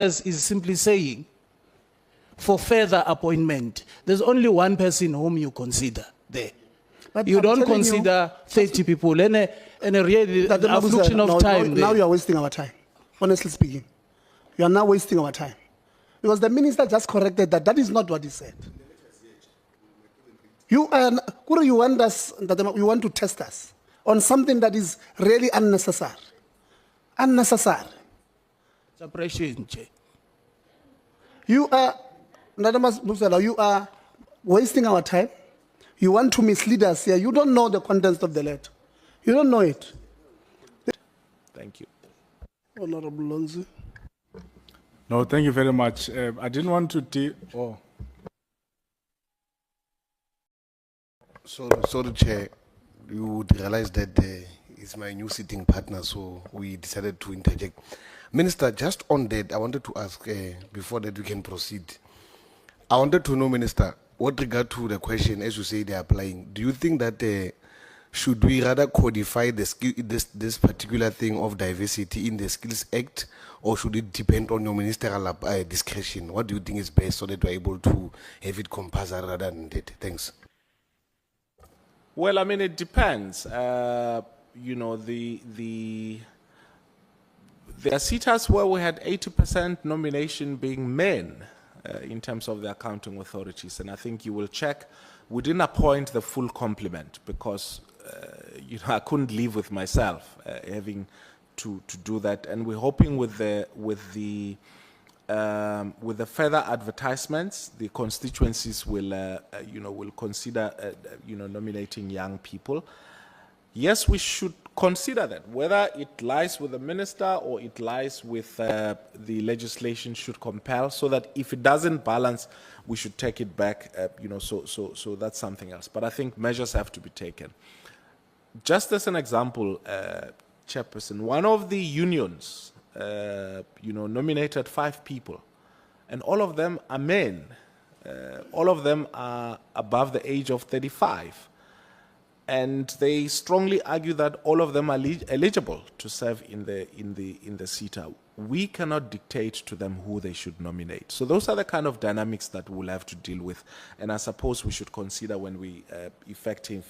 is simply saying, for further appointment, there's only one person whom you consider there. But You I'm don't telling you- consider 30 people, and a really That the affliction Mabuza, of time. now there. you are wasting our time. Honestly speaking, you are now wasting our time because the minister just corrected that. That is not what he said. You want us, you want to test us on something that is really unnecessary. Unnecessary. Suppression, Chair. You are, Nadamas Musala, you are wasting our time. You want to mislead us here. You don't know the contents of the letter. You don't know it. Thank you. Honorable Lonzi. No, thank you very much. I didn't want to Sorry, Chair. You would realize that it's my new sitting partner, so we decided to interject. Minister, just on that, I wanted to ask, before that we can proceed. I wanted to know, Minister, with regard to the question, as you say, they're applying, do you think that should we rather codify the skill, this particular thing of diversity in the Skills Act, or should it depend on your ministerial discretion? What do you think is best so that we're able to have it compulsory rather than that? Thanks. Well, I mean, it depends. You know, there are seaters where we had 80% nomination being men in terms of the accounting authorities, and I think you will check. We didn't appoint the full complement because you know, I couldn't live with myself having to do that, and we're hoping with the further advertisements, the constituencies will will consider nominating young people. Yes, we should consider that. Whether it lies with the minister or it lies with the legislation should compel, so that if it doesn't balance, we should take it back. So that's something else. But I think measures have to be taken. Just as an example, Chairperson, one of the unions, nominated 5 people, and all of them are men. All of them are above the age of 35. And they strongly argue that all of them are eligible to serve in the SETA. We cannot dictate to them who they should nominate. So those are the kind of dynamics that we'll have to deal with, and I suppose we should consider when we effecting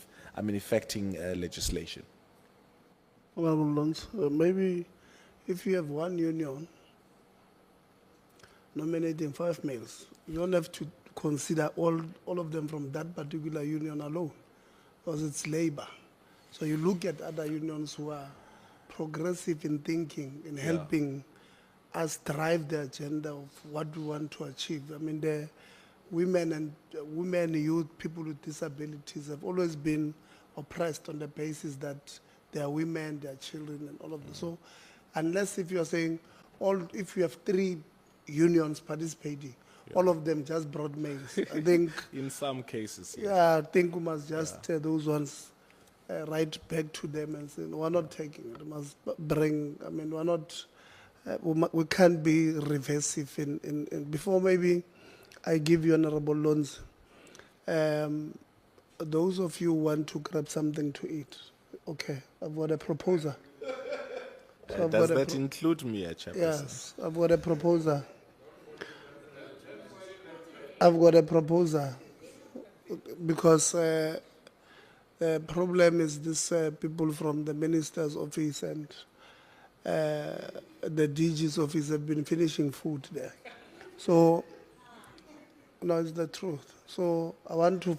legislation. Honorable Lonzi, maybe if you have one union nominating 5 males, you don't have to consider all of them from that particular union alone, because it's labor. So you look at other unions who are progressive in thinking, in helping us drive the agenda of what we want to achieve. I mean, the women, youth, people with disabilities have always been oppressed on the basis that they are women, they are children, and all of this. So unless if you are saying, if you have 3 unions participating, all of them just brought males, I think In some cases, yes. yeah, I think we must just those ones write back to them and say, we're not taking it. We must bring, I mean, we're not, we can't be reversive in before maybe I give you Honorable Lonzi. Those of you who want to grab something to eat, okay, I've got a proposal. So I've Does got a that include me, Chairperson? Yes, I've got a proposal. I've got a proposal because the problem is this people from the minister's office and the DG's office have been finishing food there. So, no, it's the truth. So I want to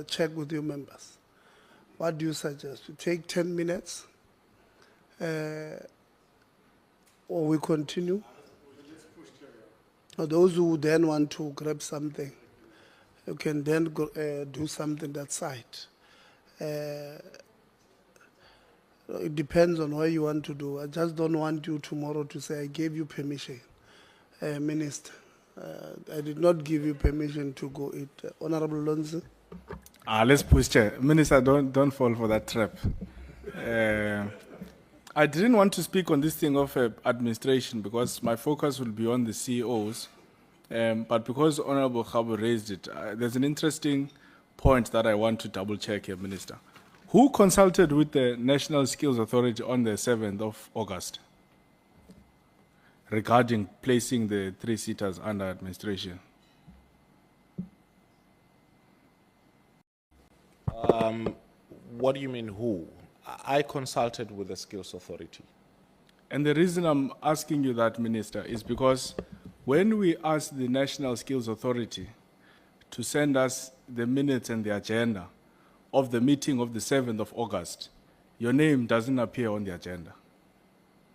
check with you members. What do you suggest? We take 10 minutes or we continue? Those who then want to grab something, you can then go, do something that side. It depends on what you want to do. I just don't want you tomorrow to say, I gave you permission, Minister. I did not give you permission to go eat. Honorable Lonzi. let's push, Chair. Minister, don't fall for that trap. I didn't want to speak on this thing of administration because my focus will be on the CEOs. But because Honorable Khabo raised it, there's an interesting point that I want to double check here, Minister. Who consulted with the National Skills Authority on the 7th of August? regarding placing the 3-seaters under administration? What do you mean who? I consulted with the Skills Authority. And the reason I'm asking you that, Minister, is because when we asked the National Skills Authority to send us the minutes and the agenda of the meeting of the 7th of August, your name doesn't appear on the agenda.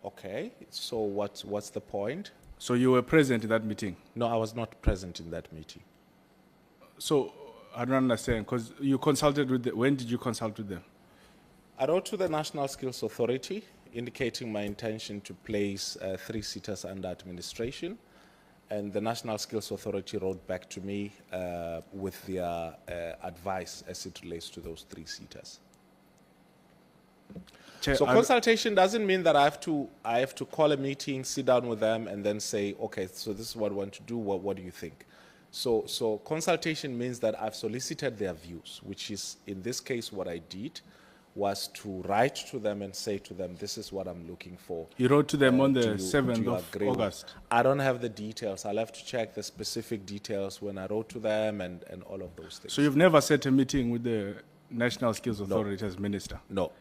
Okay, so what's the point? So you were present in that meeting. No, I was not present in that meeting. So I don't understand, because you consulted with them. When did you consult with them? I wrote to the National Skills Authority indicating my intention to place 3-seaters under administration, and the National Skills Authority wrote back to me with their advice as it relates to those 3-seaters. Chair, So consultation doesn't mean that I have to call a meeting, sit down with them, and then say, okay, so this is what I want to do. What do you think? So consultation means that I've solicited their views, which is in this case what I did was to write to them and say to them, this is what I'm looking for. You wrote to them on the Do 7th you of agree with- August. I don't have the details. I'll have to check the specific details when I wrote to them and all of those things. So you've never set a meeting with the National Skills Authority as minister? No.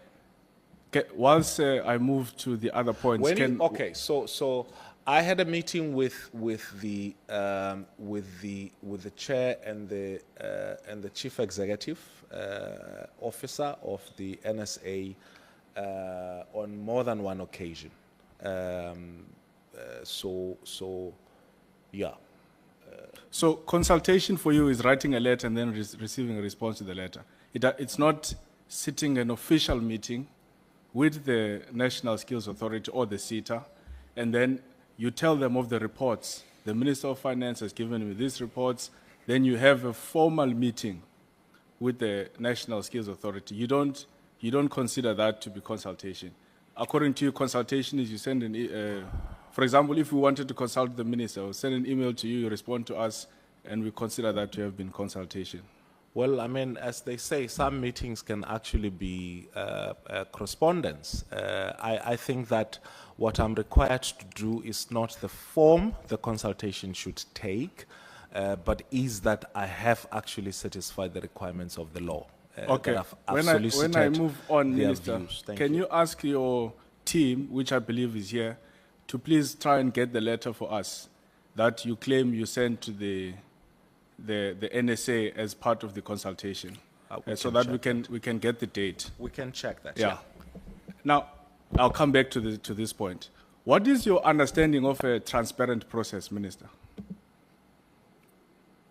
Okay, whilst I move to the other points, When can, you, okay, so I had a meeting with the chair and the chief executive officer of the NSA on more than one occasion. Yeah. So consultation for you is writing a letter and then receiving a response to the letter. It's not sitting an official meeting with the National Skills Authority or the SETA, and then you tell them of the reports. The Minister of Finance has given me these reports. Then you have a formal meeting with the National Skills Authority. You don't consider that to be consultation. According to you, consultation is you send for example, if we wanted to consult the minister, we'll send an email to you, you respond to us, and we consider that to have been consultation. Well, I mean, as they say, some meetings can actually be correspondence. I think that what I'm required to do is not the form the consultation should take, but is that I have actually satisfied the requirements of the law. Okay. That I've When I solicited move on, their Minister, views. Thank can you ask your team, which I believe is here, to please try and get the letter for us that you claim you sent to the NSA as part of the consultation, We so can that we can get the date. We can check that. Yeah. Now, I'll come back to this point. What is your understanding of a transparent process, Minister?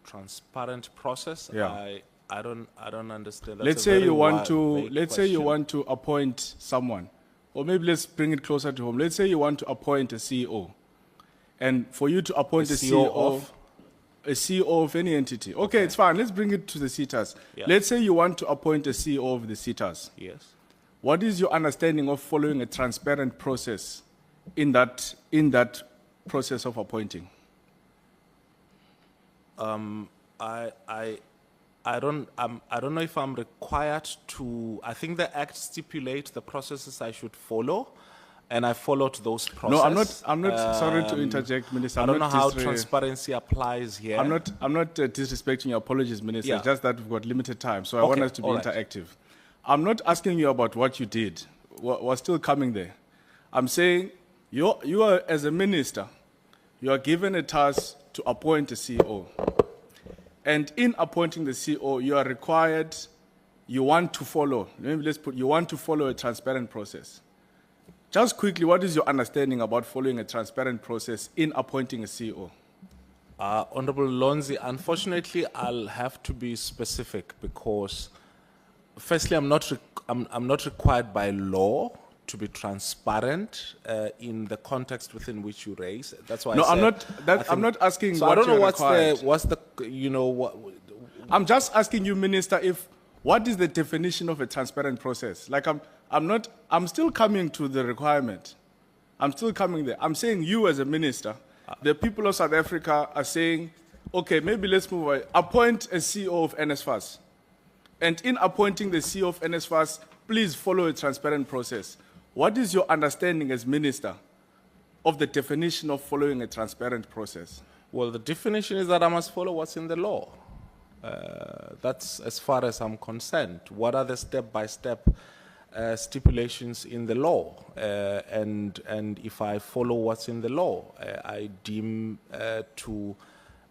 Transparent process. Yeah. I don't understand. That's Let's a say very you want vague let's say you question. want to appoint someone, or maybe let's bring it closer to home. Let's say you want to appoint a CEO, and for you to appoint a CEO of? a CEO of any entity. Okay, it's fine. Let's bring it to the SETAs. Yeah. Let's say you want to appoint a CEO of the SETAs. Yes. What is your understanding of following a transparent process in that process of appointing? I don't know if I'm required to. I think the Act stipulates the processes I should follow, and I followed those processes. No, I'm not. Sorry to interject, Minister. I I'm don't know not how disre- transparency applies here. I'm not disrespecting your apologies, Minister. Yeah. It's just that we've got limited time, so I Okay, want us to be all right. interactive. I'm not asking you about what you did. We're still coming there. I'm saying you are, as a minister, you are given a task to appoint a CEO. And in appointing the CEO, you are required, you want to follow a transparent process. Just quickly, what is your understanding about following a transparent process in appointing a CEO? Honorable Lonzi, unfortunately, I'll have to be specific because, firstly, I'm not required by law to be transparent in the context within which you raise. That's why No, I said, I'm not asking So what I don't know you're required. what's the what. I'm just asking you, Minister, what is the definition of a transparent process? Like I'm still coming to the requirement. I'm still coming there. I'm saying you as a minister, the people of South Africa are saying, okay, maybe let's move away. Appoint a CEO of NSFAS. And in appointing the CEO of NSFAS, please follow a transparent process. What is your understanding as minister of the definition of following a transparent process? Well, the definition is that I must follow what's in the law. That's as far as I'm concerned. What are the step-by-step stipulations in the law? And if I follow what's in the law, I deem to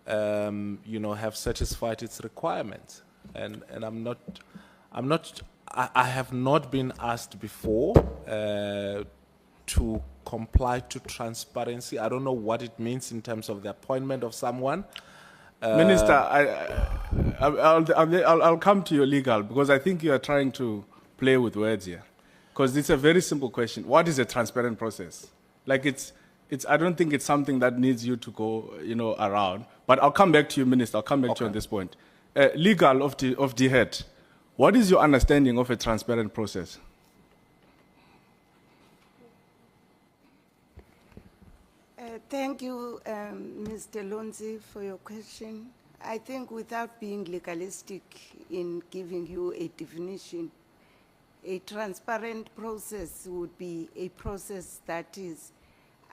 have satisfied its requirements. And I have not been asked before to comply to transparency. I don't know what it means in terms of the appointment of someone. Minister, I'll come to your legal, because I think you are trying to play with words here. Because it's a very simple question. What is a transparent process? Like I don't think it's something that needs you to go, around. But I'll come back to you, Minister. I'll come back to you on this point. Legal of the head. What is your understanding of a transparent process? Thank you, Mr. Lonzi, for your question. I think without being legalistic in giving you a definition, a transparent process would be a process that is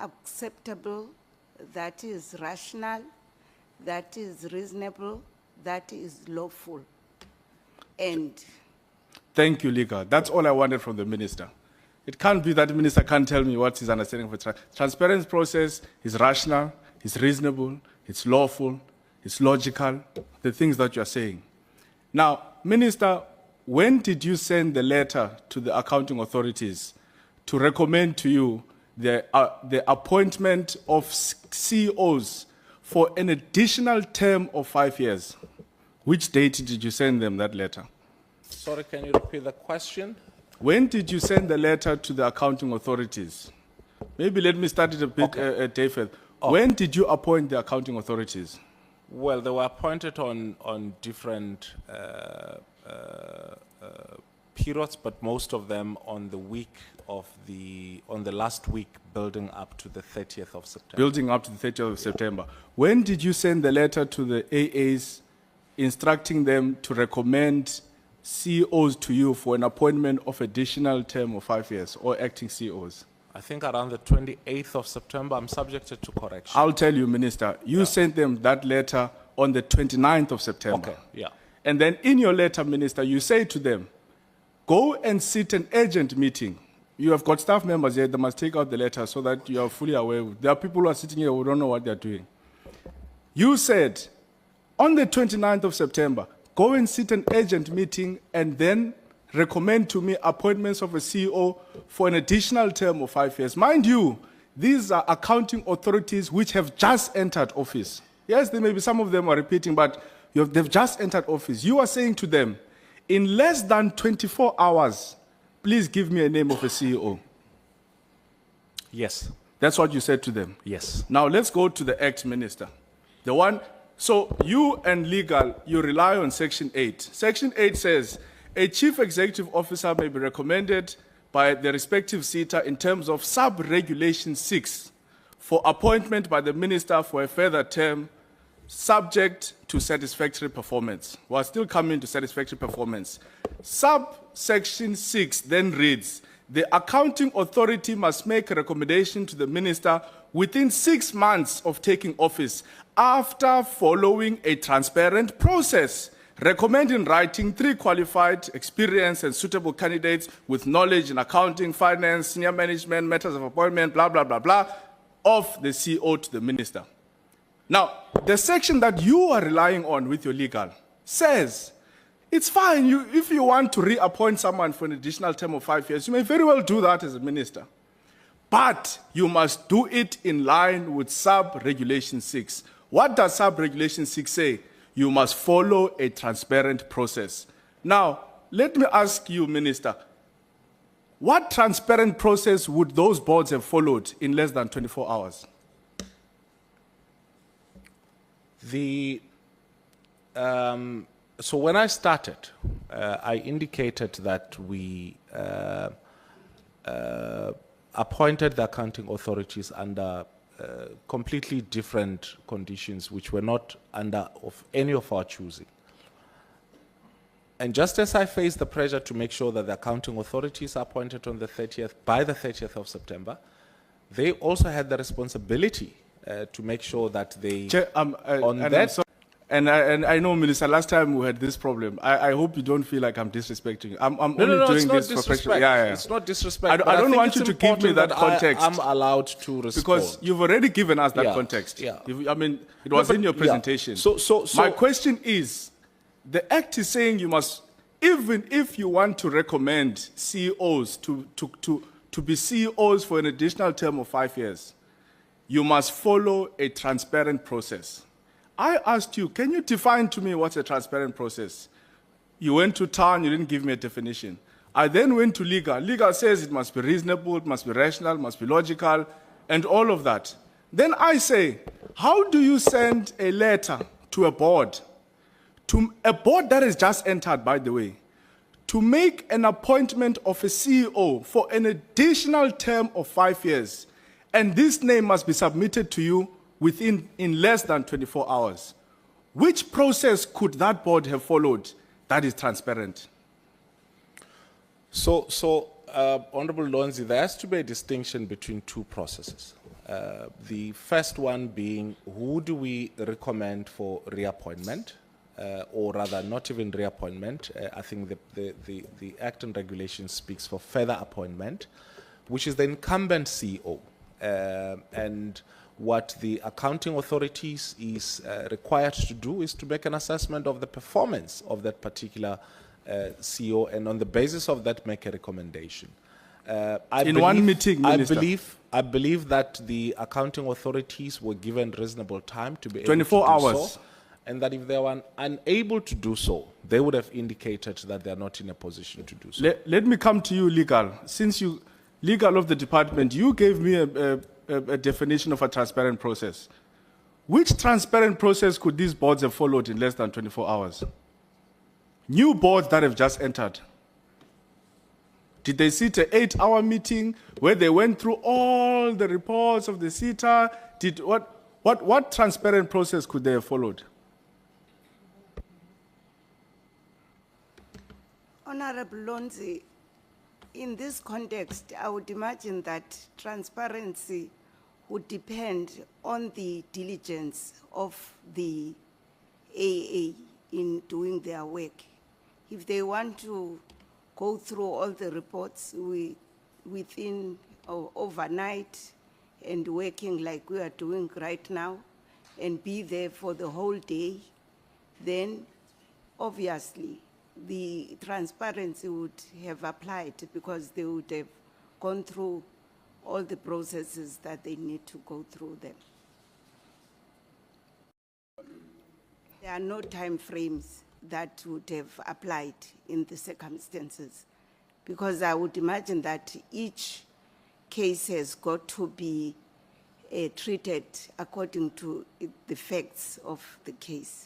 acceptable, that is rational, that is reasonable, that is lawful. And thank you, legal. That's all I wanted from the minister. It can't be that the minister can't tell me what's his understanding of a transparent process is rational, it's reasonable, it's lawful, it's logical, the things that you're saying. Now, Minister, when did you send the letter to the accounting authorities to recommend to you the appointment of CEOs for an additional term of 5 years? Which date did you send them that letter? Sorry, can you repeat the question? When did you send the letter to the accounting authorities? Maybe let me start it a bit, David. When did you appoint the accounting authorities? Well, they were appointed on different periods, but most of them on the last week building up to the 30th of September. Building up to the 30th of September. When did you send the letter to the AAs instructing them to recommend CEOs to you for an appointment of additional term of 5 years, or acting CEOs? I think around the 28th of September. I'm subjected to correction. I'll tell you, Minister, you sent them that letter on the 29th of September. Okay, yeah. And then in your letter, Minister, you say to them, go and sit an urgent meeting. You have got staff members here, they must take out the letter so that you are fully aware. There are people who are sitting here who don't know what they're doing. You said, on the 29th of September, go and sit an urgent meeting and then recommend to me appointments of a CEO for an additional term of 5 years. Mind you, these are accounting authorities which have just entered office. Yes, there may be some of them are repeating, but they've just entered office. You are saying to them, in less than 24 hours, please give me a name of a CEO. Yes. That's what you said to them. Yes. Now let's go to the Act, Minister. The one, so you and legal, you rely on Section 8. Section 8 says, a chief executive officer may be recommended by the respective SETA in terms of sub-regulation 6 for appointment by the minister for a further term subject to satisfactory performance. We're still coming to satisfactory performance. Subsection 6 then reads, the accounting authority must make a recommendation to the minister within 6 months of taking office after following a transparent process. Recommend in writing 3 qualified, experienced, and suitable candidates with knowledge in accounting, finance, senior management, matters of appointment, blah, blah, blah, blah, of the CEO to the minister. Now, the section that you are relying on with your legal says, it's fine, if you want to reappoint someone for an additional term of 5 years, you may very well do that as a minister. But you must do it in line with sub-regulation 6. What does sub-regulation 6 say? You must follow a transparent process. Now, let me ask you, Minister, what transparent process would those boards have followed in less than 24 hours? So when I started, I indicated that we appointed the accounting authorities under completely different conditions which were not under of any of our choosing. And just as I faced the pressure to make sure that the accounting authorities are appointed on the 30th, by the 30th of September, they also had the responsibility to make sure that they, Chair, on and I'm that, sorry. And I know, Minister, last time we had this problem. I hope you don't feel like I'm disrespecting you. I'm no, only no, no, doing it's not this for disrespect. question. Yeah. It's not disrespect. I don't- but I don't think want it's you to give me important that context. I'm allowed to respond. Because you've already given us that Yeah, context. yeah. I mean, it was but- in your yeah. presentation. So- my question is, the act is saying you must, even if you want to recommend CEOs to be CEOs for an additional term of 5 years, you must follow a transparent process. I asked you, can you define to me what's a transparent process? You went to town, you didn't give me a definition. I then went to legal. Legal says it must be reasonable, it must be rational, it must be logical, and all of that. Then I say, how do you send a letter to a board that has just entered, by the way, to make an appointment of a CEO for an additional term of 5 years, and this name must be submitted to you in less than 24 hours? Which process could that board have followed that is transparent? So, Honorable Lonzi, there has to be a distinction between two processes. The first one being, who do we recommend for reappointment, or rather not even reappointment. I think the Act and Regulation speaks for further appointment, which is the incumbent CEO. And what the accounting authorities is required to do is to make an assessment of the performance of that particular CEO, and on the basis of that, make a recommendation. One meeting, Minister. I believe that the accounting authorities were given reasonable time to be able 24 to do hours. so, and that if they were unable to do so, they would have indicated that they are not in a position to do so. Let me come to you, legal. Since you, legal of the department, you gave me a definition of a transparent process. Which transparent process could these boards have followed in less than 24 hours? New boards that have just entered. Did they sit an 8-hour meeting where they went through all the reports of the SETA? What transparent process could they have followed? Honorable Lonzi, in this context, I would imagine that transparency would depend on the diligence of the AA in doing their work. If they want to go through all the reports within or overnight and working like we are doing right now and be there for the whole day, then obviously the transparency would have applied because they would have gone through all the processes that they need to go through them. There are no time frames that would have applied in the circumstances, because I would imagine that each case has got to be treated according to the facts of the case.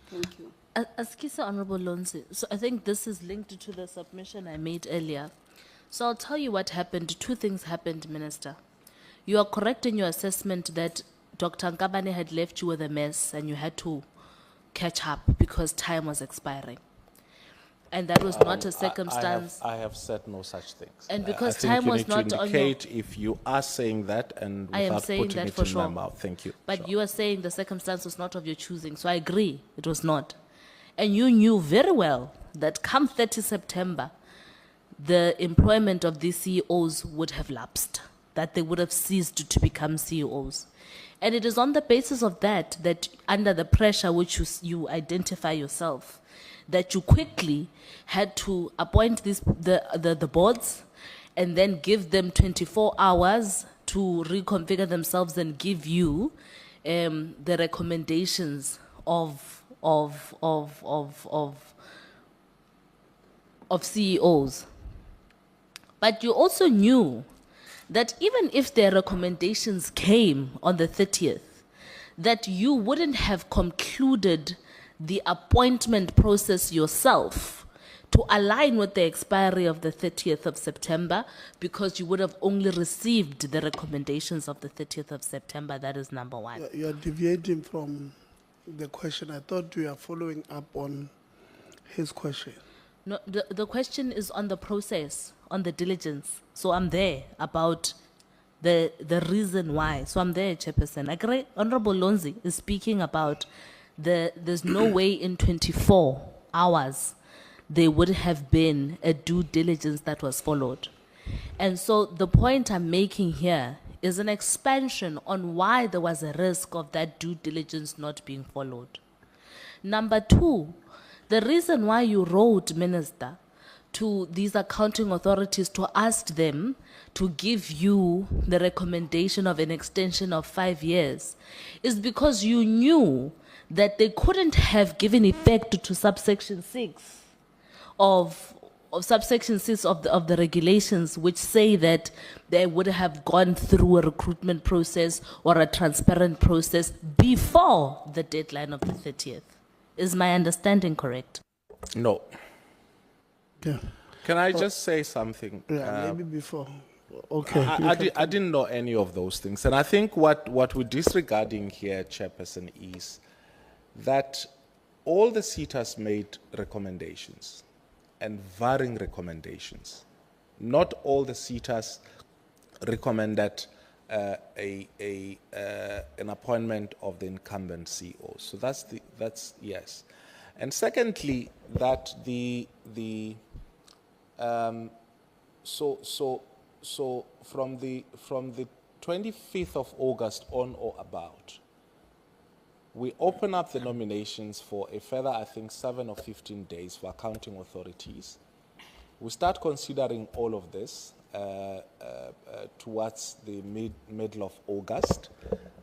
Thank you. Askisa Honorable Lonzi, so I think this is linked to the submission I made earlier. So I'll tell you what happened. Two things happened, Minister. You are correct in your assessment that Dr. Nkabane had left you with a mess and you had to catch up because time was expiring. And that was not a circumstance. I have said no such things. And because I think time you was need not to on your- indicate if you are saying that and I am without saying putting that it for in sure. my mouth. Thank you. But Sure. you are saying the circumstance was not of your choosing. So I agree, it was not. And you knew very well that come 30 September, the employment of these CEOs would have lapsed, that they would have ceased to become CEOs. And it is on the basis of that, that under the pressure which you identify yourself, that you quickly had to appoint the boards and then give them 24 hours to reconfigure themselves and give you the recommendations of CEOs. But you also knew that even if their recommendations came on the 30th, that you wouldn't have concluded the appointment process yourself to align with the expiry of the 30th of September, because you would have only received the recommendations of the 30th of September. That is number one. You are deviating from the question. I thought you are following up on his question. No, the question is on the process, on the diligence. So I'm there about the reason why. So I'm there, Chairperson. I agree. Honorable Lonzi is speaking about there's no way in 24 hours there would have been a due diligence that was followed. And so the point I'm making here is an expansion on why there was a risk of that due diligence not being followed. Number two, the reason why you wrote, Minister, to these accounting authorities to ask them to give you the recommendation of an extension of 5 years is because you knew that they couldn't have given effect to subsection 6 of subsection 6 of the regulations, which say that they would have gone through a recruitment process or a transparent process before the deadline of the 30th. Is my understanding correct? No. Yeah. Can I just say something? Yeah, maybe before. Okay. I didn't know any of those things. And I think what we're disregarding here, Chairperson, is that all the SETAs made recommendations and varying recommendations. Not all the SETAs recommended an appointment of the incumbent CEO. So that's yes. And secondly, that so from the 25th of August on or about, we open up the nominations for a further, I think, 7 or 15 days for accounting authorities. We start considering all of this towards the middle of August,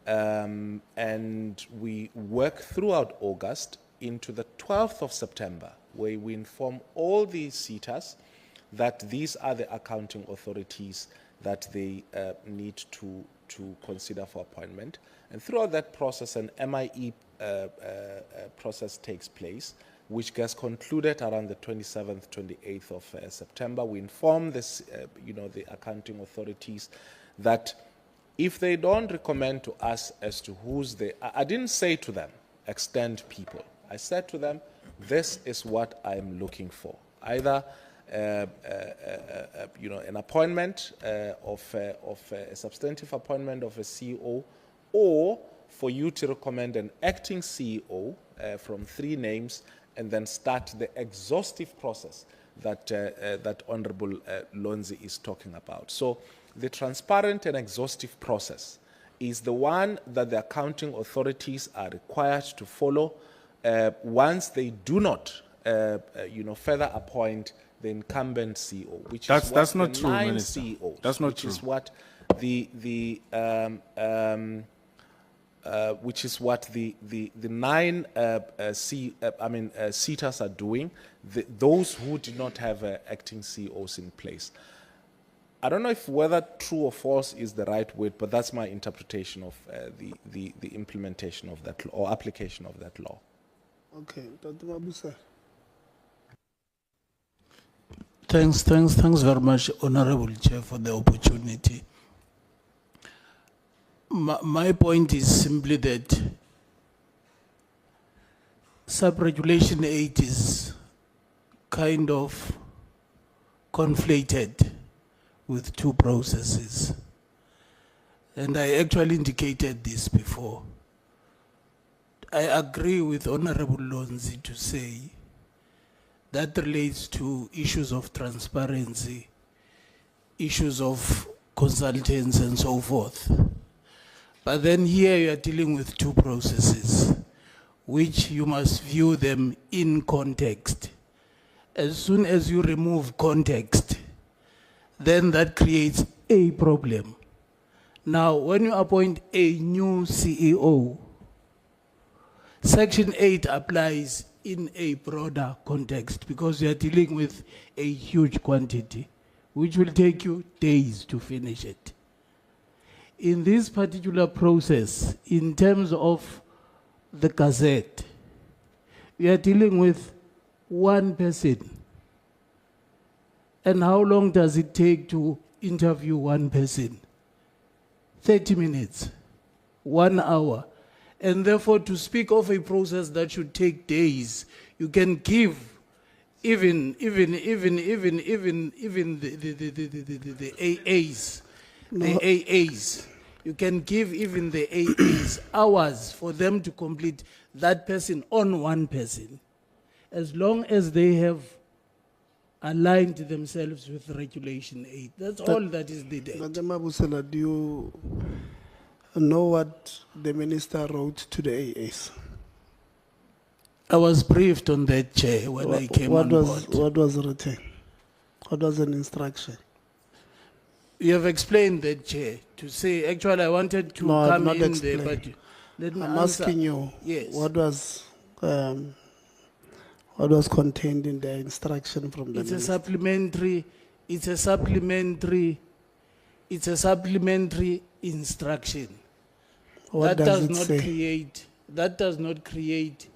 and we work throughout August into the 12th of September, where we inform all the SETAs that these are the accounting authorities that they need to consider for appointment. And throughout that process, an MIE process takes place, which gets concluded around the 27th, 28th of September. We inform this, the accounting authorities that if they don't recommend to us as to who's the, I didn't say to them, extend people. I said to them, this is what I'm looking for. Either an appointment of a substantive appointment of a CEO, or for you to recommend an acting CEO from 3 names, and then start the exhaustive process that that Honorable Lonzi is talking about. So the transparent and exhaustive process is the one that the accounting authorities are required to follow once they do not, further appoint the incumbent CEO, which is That's what not the true, 9 Minister. CEOs, That's not which true. is what which is what the 9 SETAs are doing, those who did not have acting CEOs in place. I don't know if whether true or false is the right word, but that's my interpretation of the implementation of that law, or application of that law. Okay. Dr. Mabuse. Thanks very much, Honorable Chair, for the opportunity. My point is simply that Sub-Regulation 8 is kind of conflated with 2 processes. And I actually indicated this before. I agree with Honorable Lonzi to say that relates to issues of transparency, issues of consultants and so forth. But then here you are dealing with 2 processes, which you must view them in context. As soon as you remove context, then that creates a problem. Now, when you appoint a new CEO, Section 8 applies in a broader context because you are dealing with a huge quantity, which will take you days to finish it. In this particular process, in terms of the Gazette, we are dealing with 1 person. And how long does it take to interview 1 person? 30 minutes, 1 hour. And therefore, to speak of a process that should take days, you can give even the AAs the AAs. You can give even the AAs hours for them to complete that person on one person, as long as they have aligned themselves with Regulation 8. That's all that is needed. Madam Mabusela, do you know what the minister wrote to the AAs? I was briefed on that, Chair, when I came on board. What was written? What was an instruction? You have explained that, Chair, to say, actually, I wanted to No, I've come not in there, explained. but let me I'm answer. asking you, Yes. what was contained in the instruction from the It's a minister? supplementary instruction. What that does it say? That does not create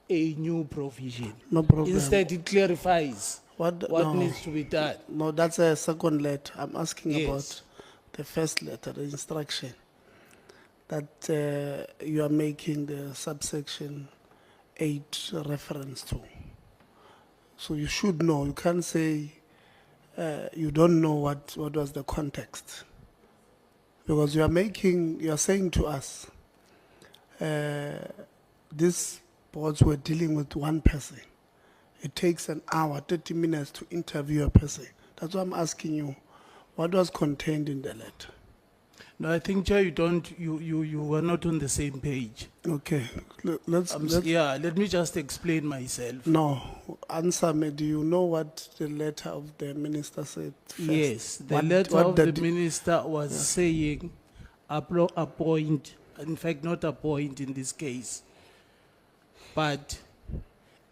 a new provision. No problem. Instead, it clarifies what no. needs to be done. No, that's a second letter. I'm asking Yes. about the first letter, the instruction that you are making the subsection 8 reference to. So you should know. You can't say you don't know what was the context. Because you are saying to us, these boards were dealing with one person. It takes an hour, 30 minutes to interview a person. That's why I'm asking you, what was contained in the letter? No, I think, Chair, you were not on the same page. Okay, let's Let me just explain myself. no, answer me. Do you know what the letter of the minister said first? Yes, the What- letter what of the the minister was saying appoint, in fact, not appoint in this case, but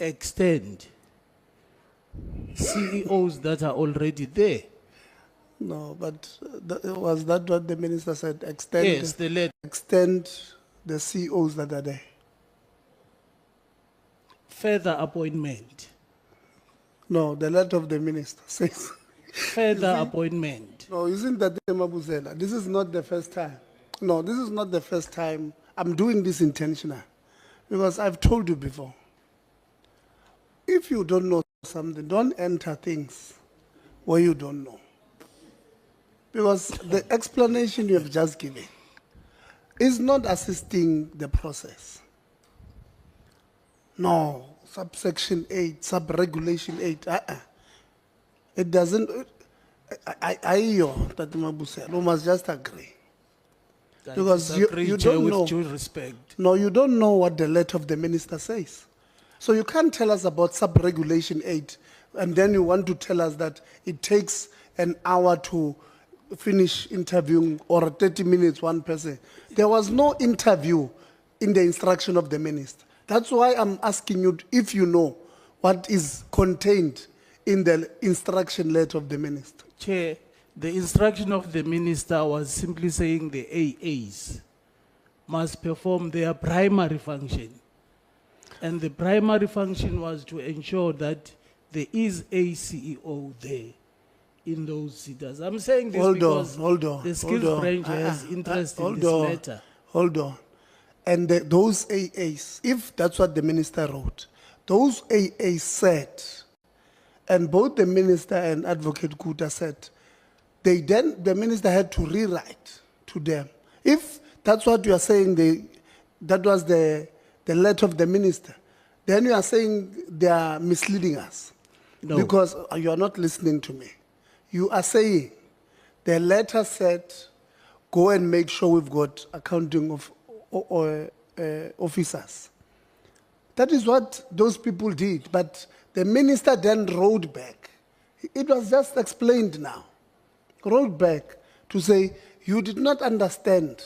extend CEOs that are already there. No, but was that what the minister said? Yes, the letter. Extend the CEOs that are there. Further appointment. No, the letter of the minister says. Further appointment. No, isn't that Mabuzela? This is not the first time. No, this is not the first time. I'm doing this intentional. Because I've told you before. If you don't know something, don't enter things where you don't know. Because the explanation you have just given is not assisting the process. No, subsection 8, sub-regulation 8, It doesn't, we must just agree. I Because you disagree, Chair, don't with know. due respect. No, you don't know what the letter of the minister says. So you can't tell us about sub-regulation 8, and then you want to tell us that it takes an hour to finish interviewing or 30 minutes one person. There was no interview in the instruction of the minister. That's why I'm asking you if you know what is contained in the instruction letter of the minister. Chair, the instruction of the minister was simply saying the AAs must perform their primary function. And the primary function was to ensure that there is a CEO there in those sitters. I'm saying this because hold on. the skills branch has interest in this matter. Hold on. And those AAs, if that's what the minister wrote, those AAs said, and both the minister and Advocate Kuta said, the minister had to rewrite to them. If that's what you are saying, that was the letter of the minister, then you are saying they are misleading us. No. Because you are not listening to me. You are saying the letter said, go and make sure we've got accounting of officers. That is what those people did. But the minister then wrote back. It was just explained now. Wrote back to say, you did not understand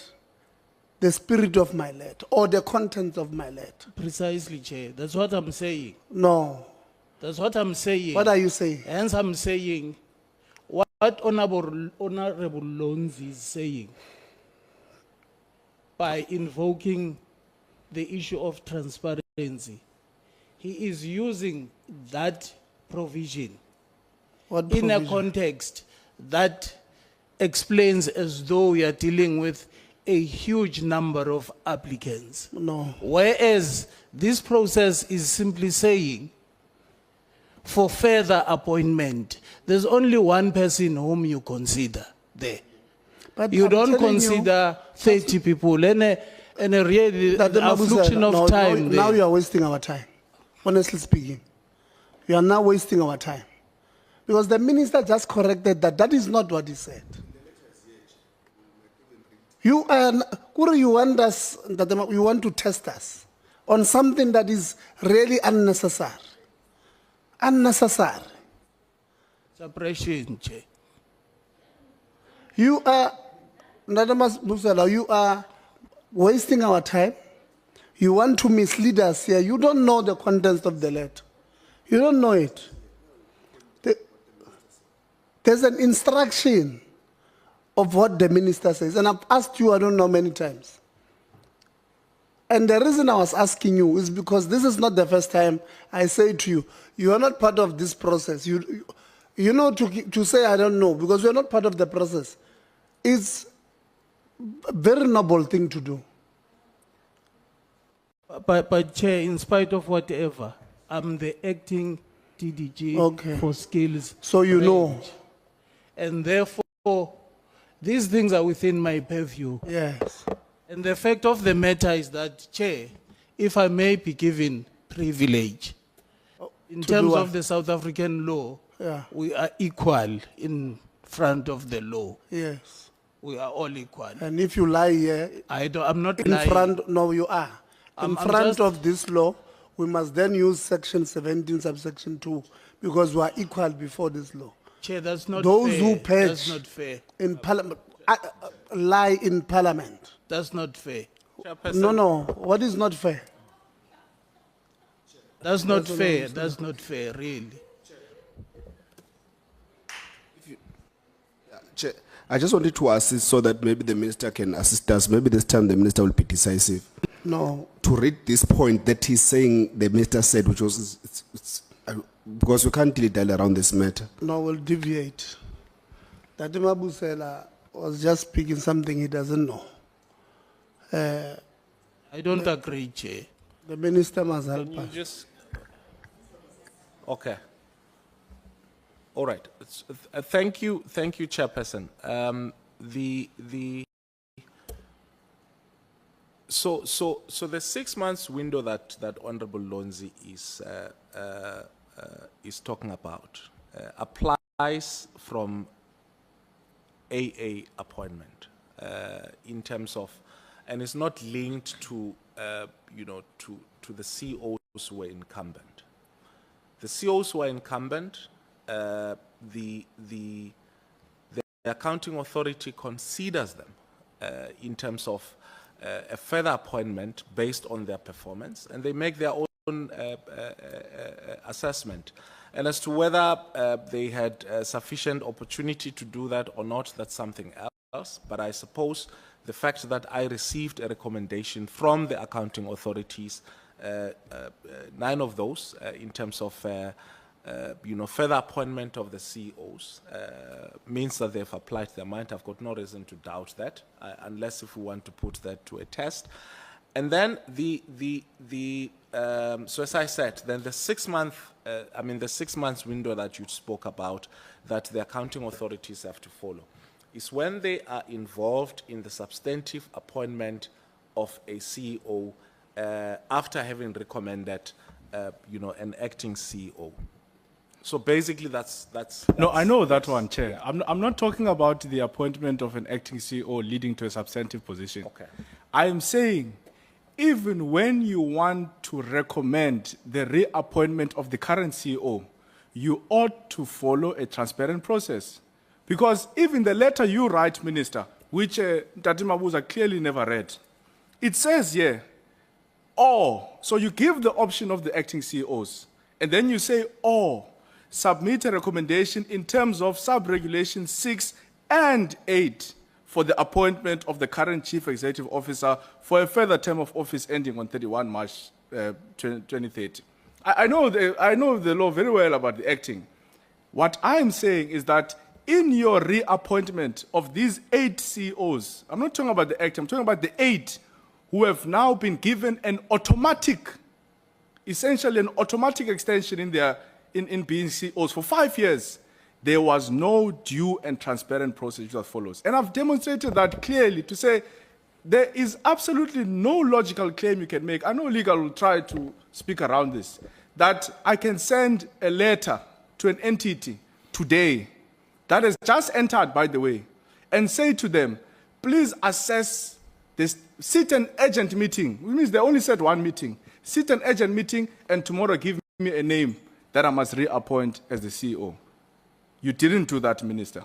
the spirit of my letter or the content of my letter. Precisely, Chair. That's what I'm saying. No. That's what I'm saying. What are you saying? Hence, I'm saying what Honorable Lonzi is saying by invoking the issue of transparency. He is using that provision What in a provision? context that explains as though we are dealing with a huge number of applicants. No. Whereas this process is simply saying, for further appointment, there's only one person whom you consider there. But You I'm don't telling you- consider 30 people and a really That the affliction Mabusela, of time. now there. you are wasting our time. Honestly speaking, you are now wasting our time. Because the minister just corrected that. That is not what he said. You want us, you want to test us on something that is really unnecessary. Unnecessary. Suppression, Chair. You are, Nadamas Busala, you are wasting our time. You want to mislead us here. You don't know the contents of the letter. You don't know it. There's an instruction of what the minister says. And I've asked you, I don't know, many times. And the reason I was asking you is because this is not the first time I say to you, you are not part of this process. You know, to say I don't know, because you're not part of the process, it's a very noble thing to do. But Chair, in spite of whatever, I'm the acting TDG Okay. for skills. So you know. range. And therefore, these things are within my purview. Yes. And the fact of the matter is that, Chair, if I may be given privilege, in to do terms what? of the South African law, Yeah. we are equal in front of the law. Yes. We are all equal. And if you lie here, I'm not in lying. front, no, you are. In I'm front just- of this law, we must then use section 17, subsection 2, because we are equal before this law. Chair, that's not Those fair. who pledge That's not fair. in parliament, lie in parliament. That's not fair. No, what is not fair? That's not fair. That's not fair, really. Chair, I just wanted to assist so that maybe the minister can assist us. Maybe this time the minister will be decisive. No, To read this point that he's saying the minister said, which was, because we can't dilly-dally around this matter. no, we'll deviate. Tatima Busela was just speaking something he doesn't know. I don't agree, Chair. The minister must help Can you us. just, okay. All right. Thank you, Chairperson. So the 6 months window that Honorable Lonzi is talking about applies from AA appointment in terms of, and it's not linked to to the COs who were incumbent. The COs who are incumbent, the accounting authority considers them in terms of a further appointment based on their performance, and they make their own assessment. And as to whether they had sufficient opportunity to do that or not, that's something else. But I suppose the fact that I received a recommendation from the accounting authorities, 9 of those, in terms of further appointment of the CEOs, means that they've applied their mind. I've got no reason to doubt that, unless if we want to put that to a test. And then so as I said, then the 6 month, the 6 months window that you spoke about, that the accounting authorities have to follow, is when they are involved in the substantive appointment of a CEO after having recommended, an acting CEO. So basically, that's No, I know that one, Chair. I'm not talking about the appointment of an acting CEO leading to a substantive position. Okay. I am saying, even when you want to recommend the reappointment of the current CEO, you ought to follow a transparent process. Because even the letter you write, Minister, which Tati Mabuza clearly never read, it says here, or, so you give the option of the acting CEOs, and then you say, or, submit a recommendation in terms of sub-regulation 6 and 8 for the appointment of the current Chief Executive Officer for a further term of office ending on 31 March 2030. I know the law very well about the acting. What I'm saying is that in your reappointment of these 8 CEOs, I'm not talking about the acting, I'm talking about the 8 who have now been given an automatic, essentially an automatic extension in being CEOs for 5 years. there was no due and transparent process that follows. And I've demonstrated that clearly to say there is absolutely no logical claim you can make. I know legal will try to speak around this, that I can send a letter to an entity today that has just entered, by the way, and say to them, please assess this, sit an urgent meeting, which means they only said one meeting, sit an urgent meeting and tomorrow give me a name that I must reappoint as the CEO. You didn't do that, Minister.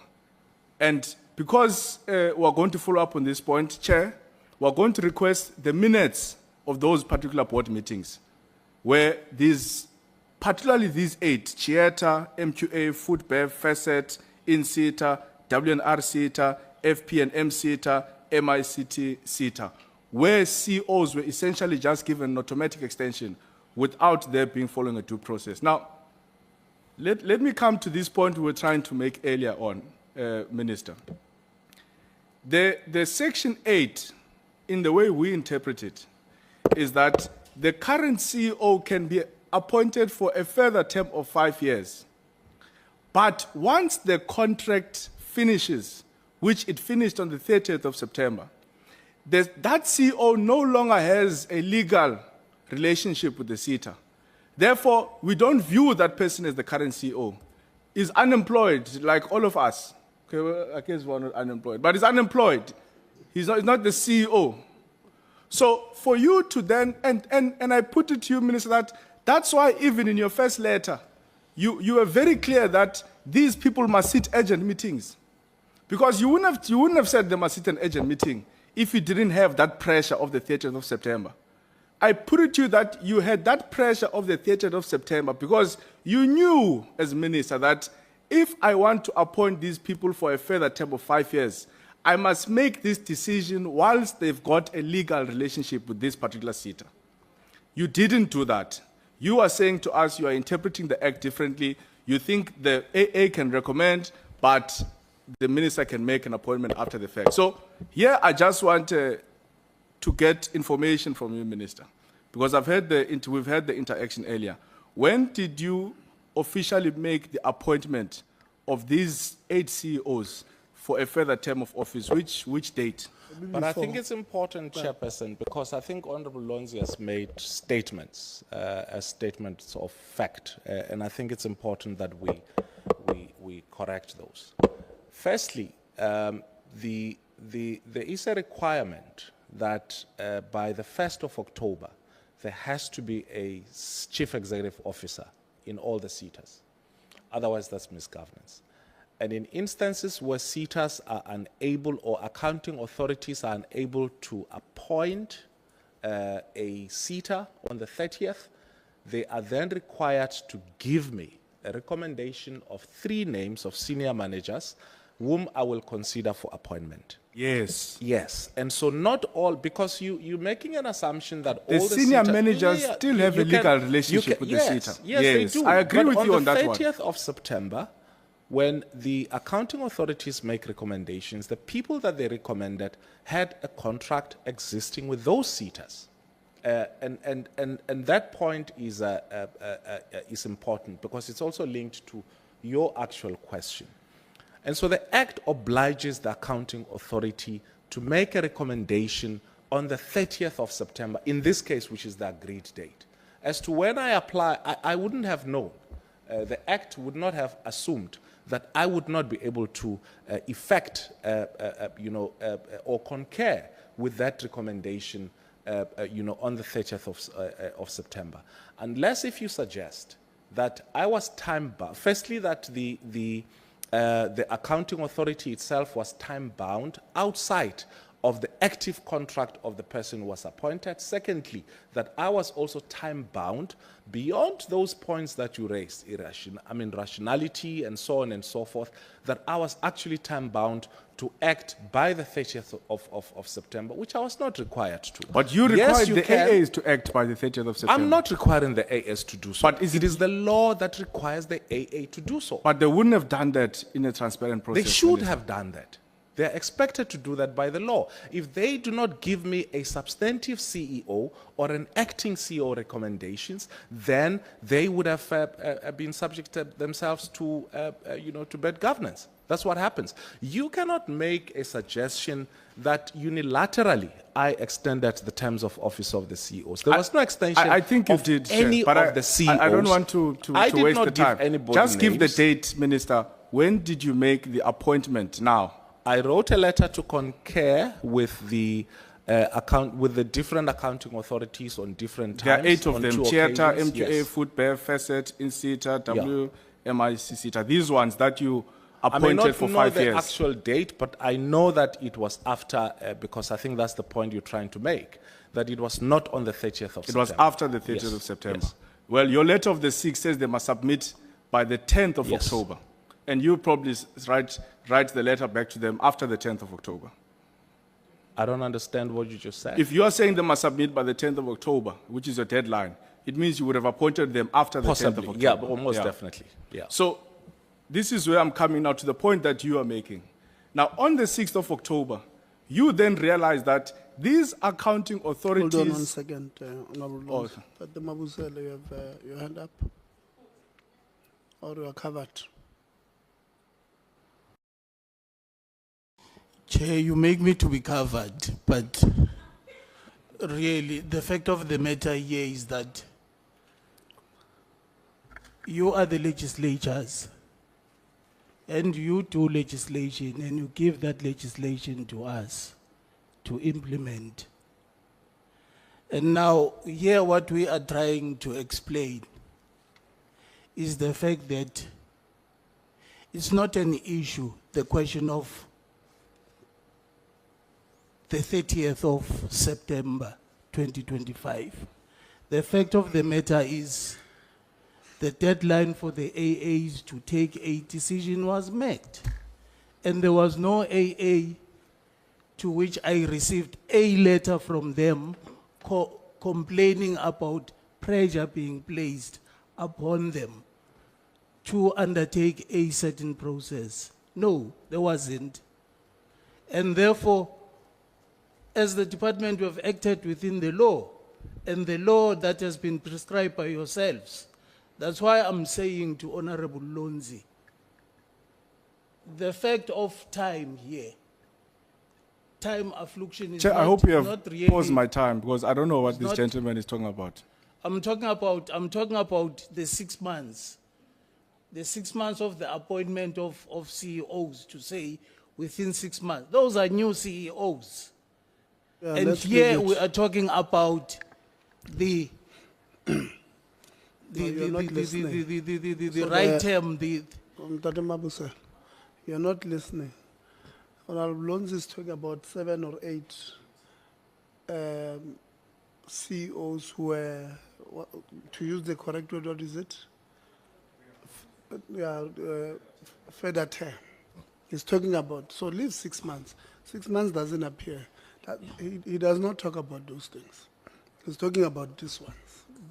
And because we're going to follow up on this point, Chair, we're going to request the minutes of those particular board meetings where these, particularly these 8, Chieta, MQA, Foodbev, FACET, INSETA, WNR SETA, FP and MSETA, MICT SETA, where CEOs were essentially just given an automatic extension without there being following a due process. Now, let me come to this point we were trying to make earlier on, Minister. The Section 8, in the way we interpret it, is that the current CEO can be appointed for a further term of 5 years. But once the contract finishes, which it finished on the 30th of September, that CEO no longer has a legal relationship with the SETA. Therefore, we don't view that person as the current CEO. He's unemployed, like all of us. Okay, well, I guess we're not unemployed, but he's unemployed. He's not the CEO. So for you to then, and I put it to you, Minister, that's why even in your first letter, you were very clear that these people must sit urgent meetings. Because you wouldn't have said they must sit an urgent meeting if you didn't have that pressure of the 30th of September. I put it to you that you had that pressure of the 30th of September because you knew as minister that if I want to appoint these people for a further term of 5 years, I must make this decision whilst they've got a legal relationship with this particular SETA. You didn't do that. You are saying to us you are interpreting the act differently. You think the AA can recommend, but the minister can make an appointment after the fact. So here I just want to get information from you, Minister, because we've had the interaction earlier. When did you officially make the appointment of these 8 CEOs for a further term of office? Which date? But I think it's important, Chairperson, because I think Honorable Lonzi has made statements as statements of fact, and I think it's important that we correct those. Firstly, there is a requirement that by the 1st of October, there has to be a chief executive officer in all the SETAs. Otherwise, that's misgovernance. And in instances where SETAs are unable or accounting authorities are unable to appoint a SETA on the 30th, they are then required to give me a recommendation of 3 names of senior managers whom I will consider for appointment. Yes. Yes, and so not all, because you're making an assumption that The all the senior SETA managers still have a legal relationship with the SETA. Yes, they do. I agree But with you on that On one. the 30th of September, when the accounting authorities make recommendations, the people that they recommended had a contract existing with those SETAs. And that point is important because it's also linked to your actual question. And so the Act obliges the accounting authority to make a recommendation on the 30th of September, in this case, which is the agreed date. As to when I apply, I wouldn't have known. The Act would not have assumed that I would not be able to effect, or concur with that recommendation, on the 30th of September. Unless if you suggest that I was time-bound, firstly, that the accounting authority itself was time-bound outside of the active contract of the person who was appointed. Secondly, that I was also time-bound beyond those points that you raised, rationality and so on and so forth, that I was actually time-bound to act by the 30th of September, which I was not required to. But you required the AAs to act by the 30th of September. I'm not requiring the AAs to do so. But it is the law that requires the AA to do so. But they wouldn't have done that in a transparent process. They should have done that. They're expected to do that by the law. If they do not give me a substantive CEO or an acting CEO recommendations, then they would have been subjected themselves to, to bad governance. That's what happens. You cannot make a suggestion that unilaterally I extended the terms of office of the CEOs. There was no extension. I think you of did, any Chair, but of the CEOs. I don't want to I did waste not the give time. anybody Just give the names. date, Minister. When did you make the appointment now? I wrote a letter to concur with the with the different accounting authorities on different There times. are 8 of on them: 2 Chieta, occasions, MQA, yes. Footbear, Facet, Insita, WMICCita. These ones that you I may appointed not for know 5 the years. actual date, but I know that it was after, because I think that's the point you're trying to make, that it was not on the 30th of It September. was after the 30th Yes, of September. yes. Well, your letter of the 6th says they must submit by the 10th of Yes. October. And you probably write the letter back to them after the 10th of October. I don't understand what you just said. If you are saying they must submit by the 10th of October, which is your deadline, it means you would have appointed them after the 10th of Possibly, October. yeah, but almost Yeah. definitely, yeah. So this is where I'm coming now to the point that you are making. Now, on the 6th of October, you then realize that these accounting authorities... Hold on 1 second, Honorable Oh, Lons. But the Mabusela, you have your hand up? Or you are covered? Chair, you make me to be covered, but really, the fact of the matter here is that you are the legislatures, and you do legislation, and you give that legislation to us to implement. And now, here what we are trying to explain is the fact that it's not an issue, the question of the 30th of September 2025. The fact of the matter is the deadline for the AAs to take a decision was met. And there was no AA to which I received a letter from them complaining about pressure being placed upon them to undertake a certain process. No, there wasn't. And therefore, as the department, you have acted within the law, and the law that has been prescribed by yourselves. That's why I'm saying to Honorable Lonzi, the fact of time here, time affliction is Chair, not, I hope you not have really... paused my time because I don't know what this not- gentleman is talking about. I'm talking about the 6 months. The 6 months of the appointment of CEOs, to say within 6 months. Those are new CEOs. Yeah, And let's here leave it. we are talking about the you're not listening. the So right the- term, Mtate Mabuse, you're not listening. Honorable Lonzi is talking about 7 or 8 CEOs who were, to use the correct word, what is it? Further term. He's talking about, so leave 6 months. 6 months doesn't appear. He does not talk about those things. He's talking about this one.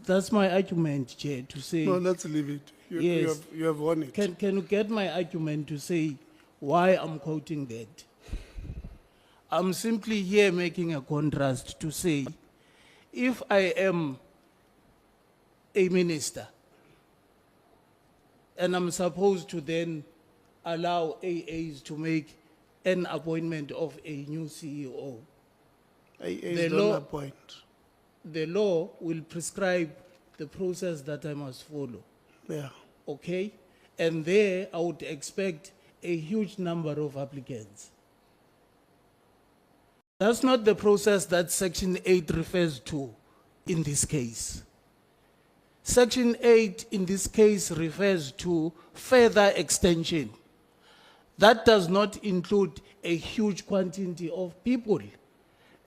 that's my argument, Chair, to say, No, let's leave it. Yes. You have won it. can you get my argument to say why I'm quoting that? I'm simply here making a contrast to say, if I am a minister, and I'm supposed to then allow AAs to make an appointment of a new CEO, AAs The don't law- appoint. the law will prescribe the process that I must follow, Yeah. okay? And there I would expect a huge number of applicants. That's not the process that Section 8 refers to in this case. Section 8 in this case refers to further extension. That does not include a huge quantity of people.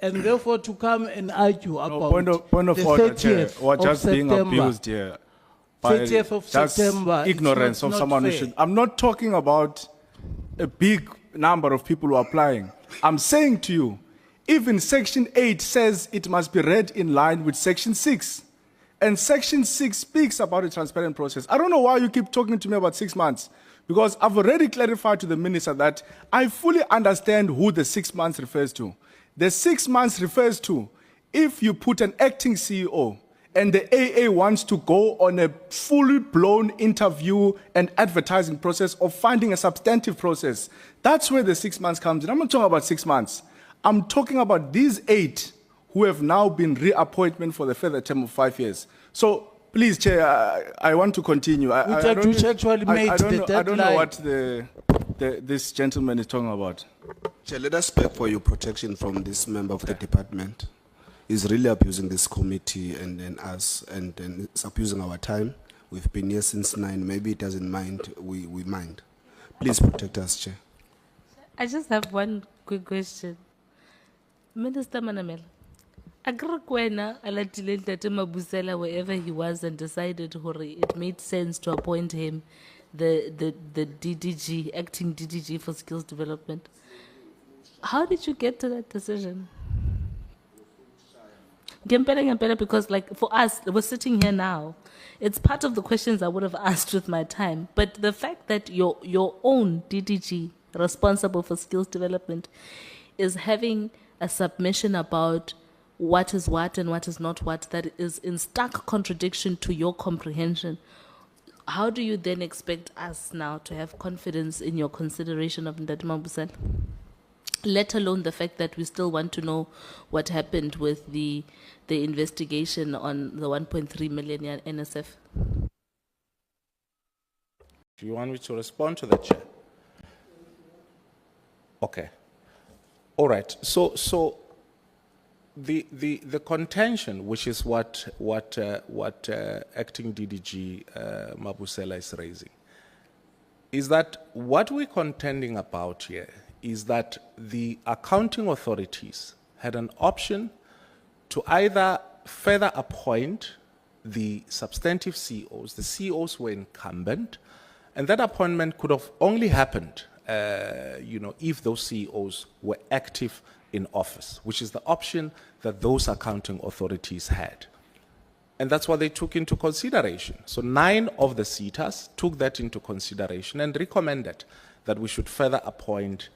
And therefore, to come and argue about Point of the order, Chair. 30th We're of just being September, abused here. by 30th of just September, it's ignorance not- of not someone who fair. should. I'm not talking about a big number of people who are applying. I'm saying to you, even Section 8 says it must be read in line with Section 6. And Section 6 speaks about a transparent process. I don't know why you keep talking to me about 6 months. Because I've already clarified to the minister that I fully understand who the 6 months refers to. The 6 months refers to if you put an acting CEO and the AA wants to go on a fully blown interview and advertising process or finding a substantive process. That's where the 6 months comes in. I'm not talking about 6 months. I'm talking about these 8 who have now been reappointment for the further term of 5 years. So please, Chair, I want to continue. I Which actually made I don't the know, I don't know deadline. what this gentleman is talking about. Chair, let us beg for your protection from this member of the department. He's really abusing this committee and us, and it's abusing our time. We've been here since 9. Maybe he doesn't mind. We mind. Please protect us, Chair. I just have one quick question. Minister Manamela, Agrikwena alatile Ntate Mabusela wherever he was and decided hore it made sense to appoint him the DDG, acting DDG for skills development. How did you get to that decision? Ngempela, because like for us, we're sitting here now. It's part of the questions I would have asked with my time. But the fact that your own DDG, responsible for skills development, is having a submission about what is what and what is not what, that is in stark contradiction to your comprehension, how do you then expect us now to have confidence in your consideration of Ntate Mabusela? Let alone the fact that we still want to know what happened with the investigation on the 1.3 million NSF. Do you want me to respond to the chair? Okay. All right. So the contention, which is what acting DDG Mabusela is raising, is that what we're contending about here is that the accounting authorities had an option to either further appoint the substantive CEOs. The CEOs were incumbent, and that appointment could have only happened, if those CEOs were active in office, which is the option that those accounting authorities had. And that's what they took into consideration. So 9 of the SETAs took that into consideration and recommended that we should further appoint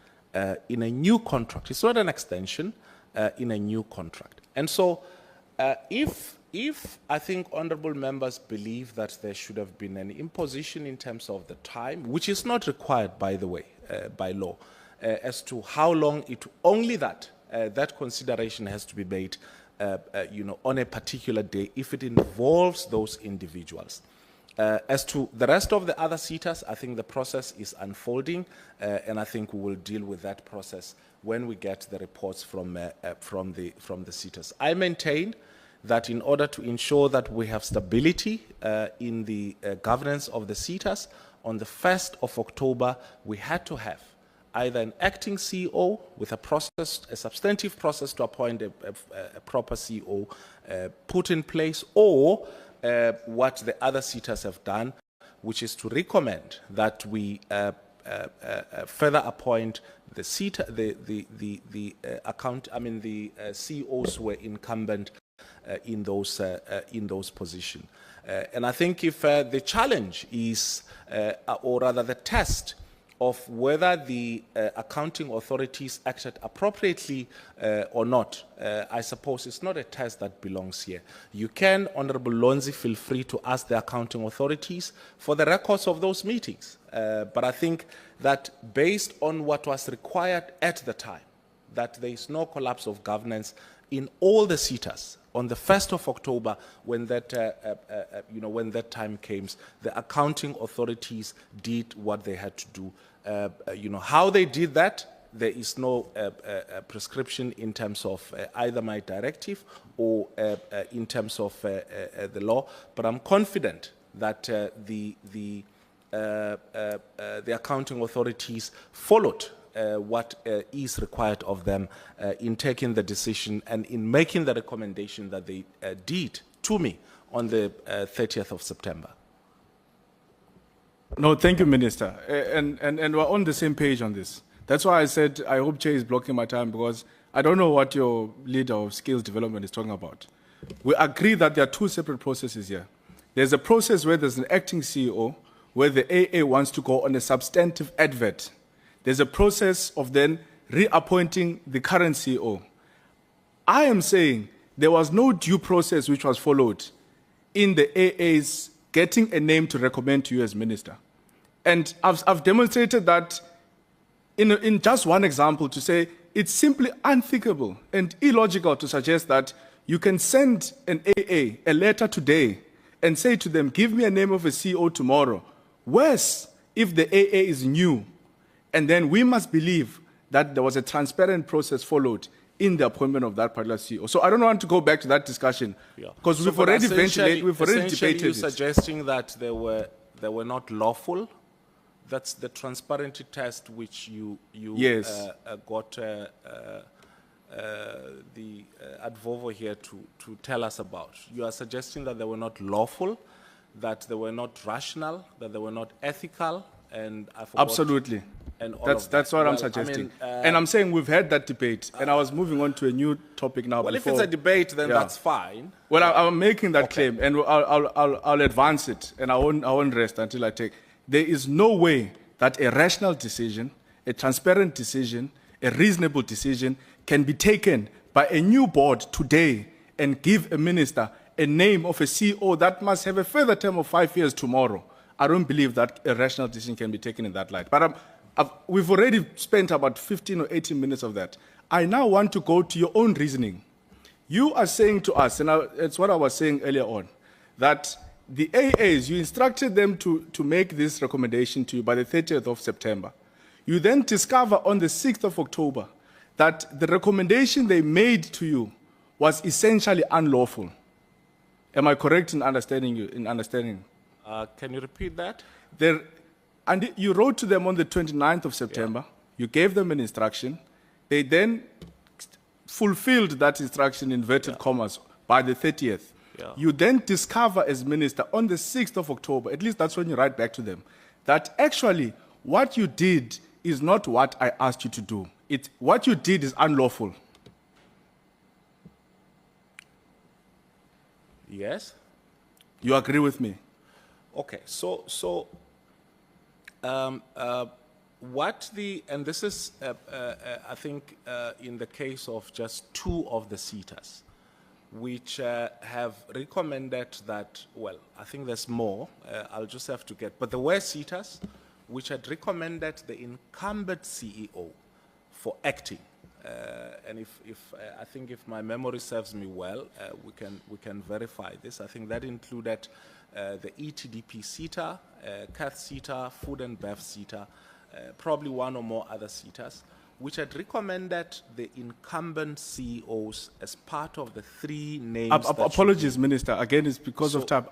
in a new contract. It's not an extension, in a new contract. And so if I think honorable members believe that there should have been an imposition in terms of the time, which is not required, by the way, by law, as to how long only that consideration has to be made, on a particular day if it involves those individuals. As to the rest of the other SETAs, I think the process is unfolding, and I think we will deal with that process when we get the reports from the SETAs. I maintain that in order to ensure that we have stability in the governance of the SETAs, on the 1st of October, we had to have either an acting CEO with a substantive process to appoint a proper CEO put in place, or what the other SETAs have done, which is to recommend that we further appoint the CEOs who were incumbent in those positions. And I think if the challenge is, or rather the test of whether the accounting authorities acted appropriately or not, I suppose it's not a test that belongs here. You can, Honorable Lonzi, feel free to ask the accounting authorities for the records of those meetings. But I think that based on what was required at the time, that there is no collapse of governance in all the SETAs. On the 1st of October, when that time came, the accounting authorities did what they had to do. How they did that, there is no prescription in terms of either my directive or in terms of the law. But I'm confident that the accounting authorities followed what is required of them in taking the decision and in making the recommendation that they did to me on the 30th of September. No, thank you, Minister. And we're on the same page on this. That's why I said I hope Chair is blocking my time, because I don't know what your leader of skills development is talking about. We agree that there are 2 separate processes here. There's a process where there's an acting CEO where the AA wants to go on a substantive advert, there's a process of then reappointing the current CEO. I am saying there was no due process which was followed in the AA's getting a name to recommend to you as minister. And I've demonstrated that in just one example to say it's simply unthinkable and illogical to suggest that you can send an AA a letter today and say to them, give me a name of a CEO tomorrow. Worse, if the AA is new, and then we must believe that there was a transparent process followed in the appointment of that particular CEO. So I don't want to go back to that discussion because we've already ventilated, we've already debated you're it. suggesting that they were not lawful. That's the transparency test which you Yes. got the Advovo here to tell us about. You are suggesting that they were not lawful, that they were not rational, that they were not ethical, and I forgot. Absolutely. And all That's of that. what I'm Well, suggesting. I mean, And I'm saying we've had that debate, and I was moving on to a new topic now. well, if before- it's a debate, then Yeah. that's fine. Well, I'm making that claim, and I'll advance it, and I won't rest until I take. There is no way that a rational decision, a transparent decision, a reasonable decision can be taken by a new board today and give a minister a name of a CEO that must have a further term of 5 years tomorrow. I don't believe that a rational decision can be taken in that light. But we've already spent about 15 or 18 minutes of that. I now want to go to your own reasoning. You are saying to us, and it's what I was saying earlier on, that the AAs, you instructed them to make this recommendation to you by the 30th of September. You then discover on the 6th of October that the recommendation they made to you was essentially unlawful. Am I correct in understanding you? Can you repeat that? And you wrote to them on the 29th of September. You gave them an instruction. They then fulfilled that instruction, inverted commas, by the 30th. Yeah. You then discover as minister on the 6th of October, at least that's when you write back to them, that actually what you did is not what I asked you to do. What you did is unlawful. Yes. You agree with me? Okay, and this is, I think, in the case of just two of the seaters, which have recommended that, well, I think there's more, I'll just have to get, but there were seaters which had recommended the incumbent CEO for acting. And I think if my memory serves me well, we can verify this. I think that included the ETDP seater, Cath seater, Food and Bev seater, probably one or more other seaters, which had recommended the incumbent CEOs as part of the three names. Apologies, Minister. Again, it's because of time.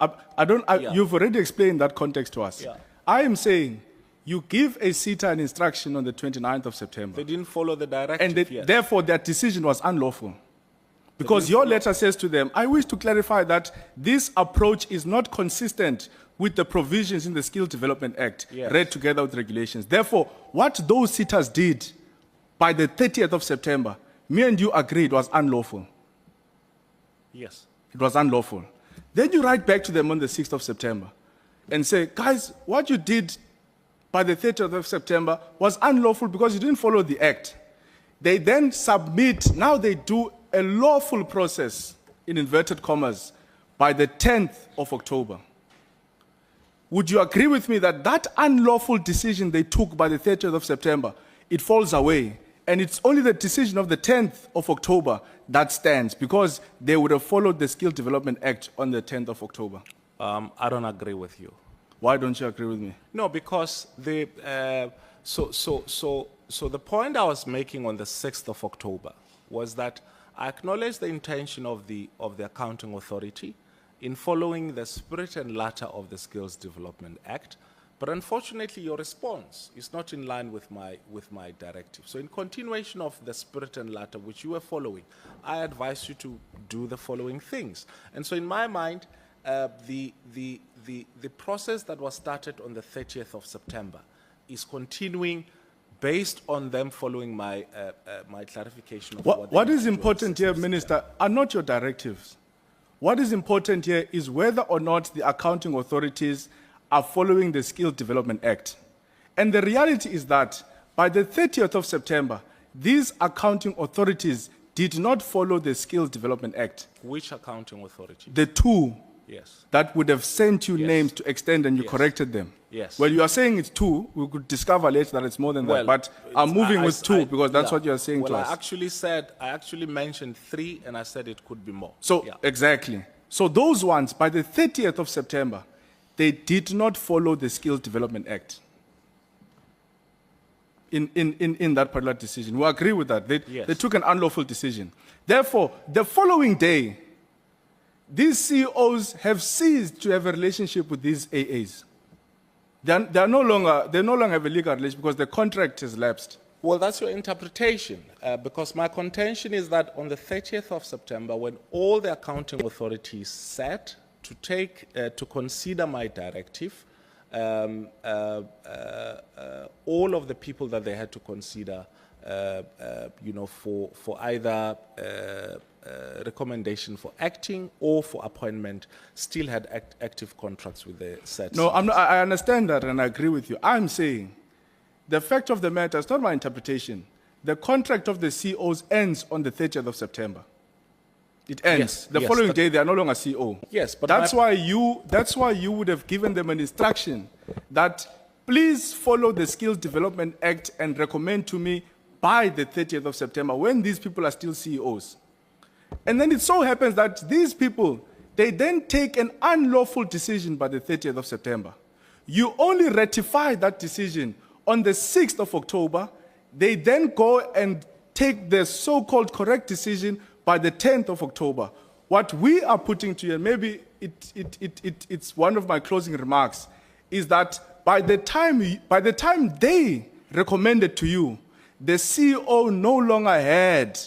You've already explained that context to us. Yeah. I am saying you give a seater an instruction on the 29th of September. They didn't follow the directive. And yet. therefore, that decision was unlawful. Because your letter says to them, I wish to clarify that this approach is not consistent with the provisions in the Skills Development Act, Yes. read together with regulations. Therefore, what those seaters did by the 30th of September, me and you agreed was unlawful. Yes. It was unlawful. Then you write back to them on the 6th of September and say, guys, what you did by the 30th of September was unlawful because you didn't follow the act. They then submit, now they do a lawful process, in inverted commas, by the 10th of October. Would you agree with me that that unlawful decision they took by the 30th of September, it falls away, and it's only the decision of the 10th of October that stands because they would have followed the Skills Development Act on the 10th of October? I don't agree with you. Why don't you agree with me? No, because so the point I was making on the 6th of October was that I acknowledge the intention of the Accounting Authority in following the spirit and letter of the Skills Development Act, but unfortunately your response is not in line with my directive. So in continuation of the spirit and letter which you were following, I advise you to do the following things. And so in my mind, the process that was started on the 30th of September is continuing based on them following my clarification of What is important here, Minister, are not your directives. What is important here is whether or not the accounting authorities are following the Skills Development Act. And the reality is that by the 30th of September, these accounting authorities did not follow the Skills Development Act. Which accounting authority? The two Yes. that would have sent you Yes. names to extend and you Yes. corrected them. Yes. Well, you are saying it's two. We could discover later that it's more than that. But I'm moving with two because that's what you are saying well, to us. I actually mentioned 3 and I said it could be more. So, Yeah. exactly. So those ones, by the 30th of September, they did not follow the Skills Development Act in that particular decision. We agree with that. Yes. They took an unlawful decision. Therefore, the following day, these CEOs have ceased to have a relationship with these AAs. They no longer have a legal relationship because the contract has lapsed. Well, that's your interpretation, because my contention is that on the 30th of September, when all the accounting authorities sat to consider my directive, all of the people that they had to consider, for either recommendation for acting or for appointment, still had active contracts with the said. No, I understand that and I agree with you. I'm saying the fact of the matter is not my interpretation. The contract of the CEOs ends on the 30th of September. It ends. Yes, The yes, following but- day, they are no longer CEO. Yes, but that's why you would have given them an instruction that please follow the Skills Development Act and recommend to me by the 30th of September when these people are still CEOs. And then it so happens that these people, they then take an unlawful decision by the 30th of September. You only ratify that decision on the 6th of October. They then go and take the so-called correct decision by the 10th of October. What we are putting to you, and maybe it's one of my closing remarks, is that by the time they recommended to you, the CEO no longer had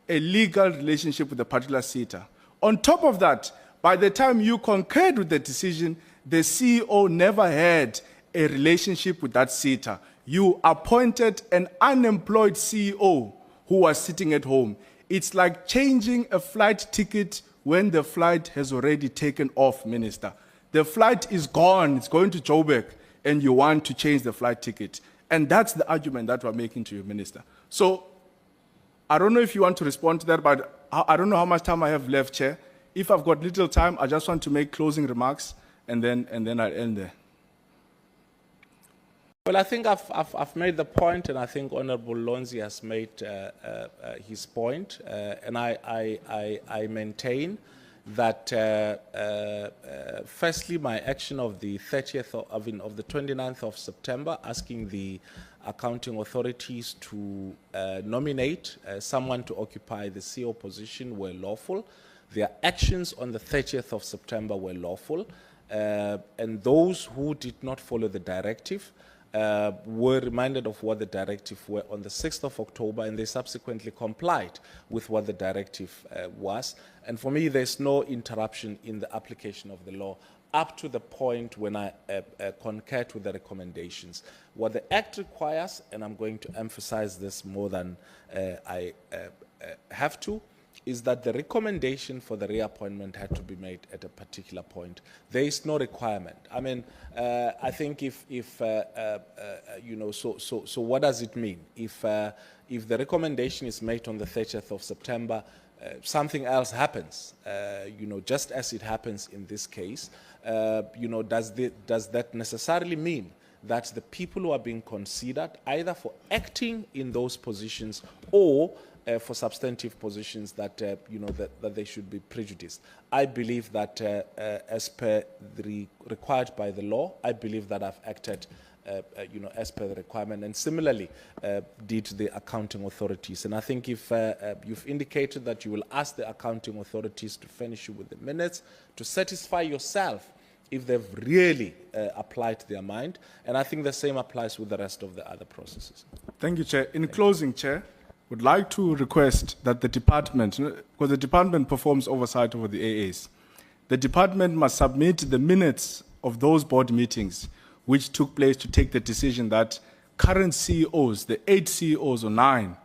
a legal relationship with a particular seater. On top of that, by the time you concurred with the decision, the CEO never had a relationship with that seater. You appointed an unemployed CEO who was sitting at home. It's like changing a flight ticket when the flight has already taken off, Minister. The flight is gone, it's going to Joburg, and you want to change the flight ticket. And that's the argument that we're making to you, Minister. So, I don't know if you want to respond to that, but I don't know how much time I have left, Chair. If I've got little time, I just want to make closing remarks, and then I'll end there. Well, I think I've made the point, and I think Honourable Lonzi has made his point, and I maintain that firstly, my action of the 29th of September, asking the accounting authorities to nominate someone to occupy the CEO position were lawful. Their actions on the 30th of September were lawful, and those who did not follow the directive were reminded of what the directive were on the 6th of October, and they subsequently complied with what the directive was. And for me, there's no interruption in the application of the law up to the point when I concurred with the recommendations. What the Act requires, and I'm going to emphasize this more than I have to, is that the recommendation for the reappointment had to be made at a particular point. There is no requirement. I mean, I think so what does it mean? If the recommendation is made on the 30th of September, something else happens, just as it happens in this case, does that necessarily mean that the people who are being considered either for acting in those positions or for substantive positions that that they should be prejudiced? I believe that as per the required by the law, I believe that I've acted as per the requirement, and similarly did the accounting authorities. And I think if you've indicated that you will ask the accounting authorities to furnish you with the minutes to satisfy yourself if they've really applied their mind, and I think the same applies with the rest of the other processes. Thank you, Chair. In closing, Chair, would like to request that the department, because the department performs oversight over the AAs, the department must submit the minutes of those board meetings which took place to take the decision that current CEOs, the 8 CEOs or 9,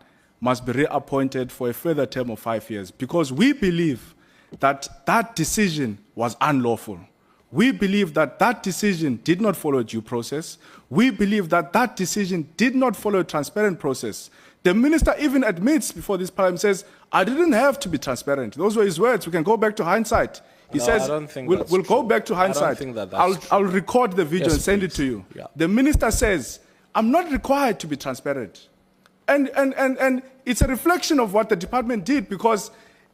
must be reappointed for a further term of 5 years, because we believe that that decision was unlawful. We believe that that decision did not follow a due process. We believe that that decision did not follow a transparent process. The minister even admits before this parliament, says, I didn't have to be transparent. Those were his words. We can go back to hindsight. He No, says, I don't think we'll that's go true. back to I don't hindsight. think that that's I'll record the video Yes, and send it please. to you. Yeah. The minister says, I'm not required to be transparent. And it's a reflection of what the department did, because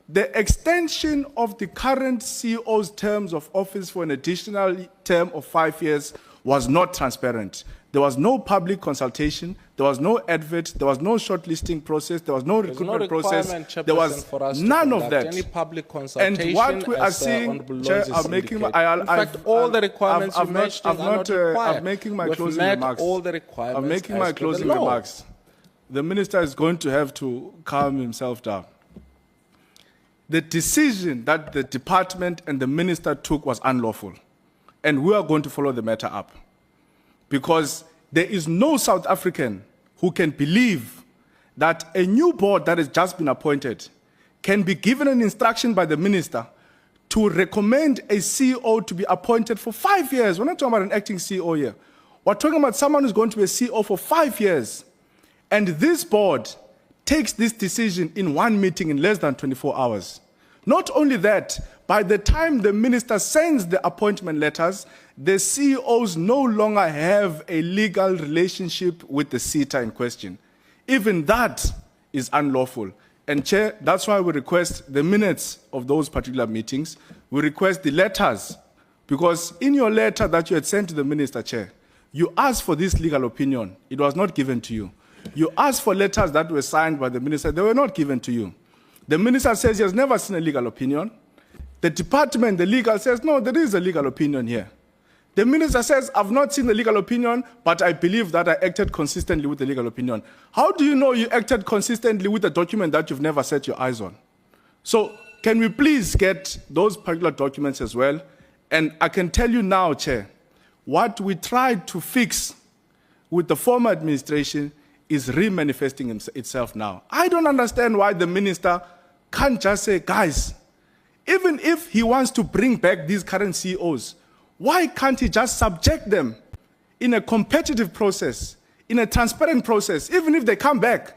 the extension of the current CEO's terms of office for an additional term of 5 years was not transparent. There was no public consultation, there was no advert, there was no shortlisting process, there was no There's no recruitment process, requirement, there Chairperson, was for us to none of conduct that. any public consultation. And what we are as, seeing, Honourable Chair, Lonzi I'm making my, indicated. In fact, all the requirements I've you not- mentioned I've are not, not required. I'm making my We've closing met remarks. all the requirements I'm making as my per the closing law. remarks. The minister is going to have to calm himself down. The decision that the department and the minister took was unlawful, and we are going to follow the matter up, because there is no South African who can believe that a new board that has just been appointed can be given an instruction by the minister to recommend a CEO to be appointed for 5 years. We're not talking about an acting CEO here. We're talking about someone who's going to be a CEO for 5 years. And this board takes this decision in one meeting in less than 24 hours. Not only that, by the time the minister sends the appointment letters, the CEOs no longer have a legal relationship with the SETA in question. Even that is unlawful. And Chair, that's why we request the minutes of those particular meetings. We request the letters, because in your letter that you had sent to the minister, Chair, you asked for this legal opinion. It was not given to you. You asked for letters that were signed by the minister. They were not given to you. The minister says he has never seen a legal opinion. The department, the legal, says, no, there is a legal opinion here. The minister says, I've not seen the legal opinion, but I believe that I acted consistently with the legal opinion. How do you know you acted consistently with a document that you've never set your eyes on? So can we please get those particular documents as well? And I can tell you now, Chair, what we tried to fix with the former administration is re-manifesting itself now. I don't understand why the minister can't just say, guys, even if he wants to bring back these current CEOs, why can't he just subject them in a competitive process, in a transparent process, even if they come back?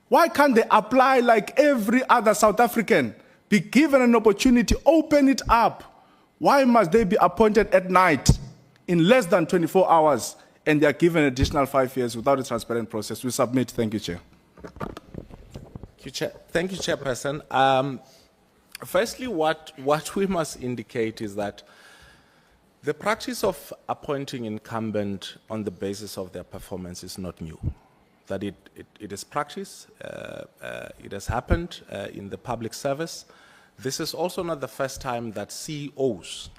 Why can't they apply like every other South African, be given an opportunity, open it up? Why must they be appointed at night in less than 24 hours and they are given an additional 5 years without a transparent process? We submit. Thank you, Chair. Thank you, Chairperson. Firstly, what we must indicate is that the practice of appointing incumbent on the basis of their performance is not new. That it is practice, it has happened in the public service. This is also not the first time that CEOs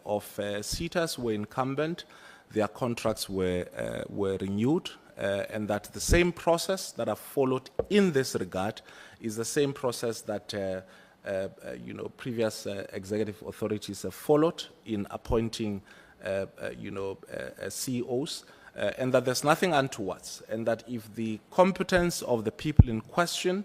of SETAs were incumbent, their contracts were renewed, and that the same process that have followed in this regard is the same process that previous executive authorities have followed in appointing, CEOs, and that there's nothing untowards, and that if the competence of the people in question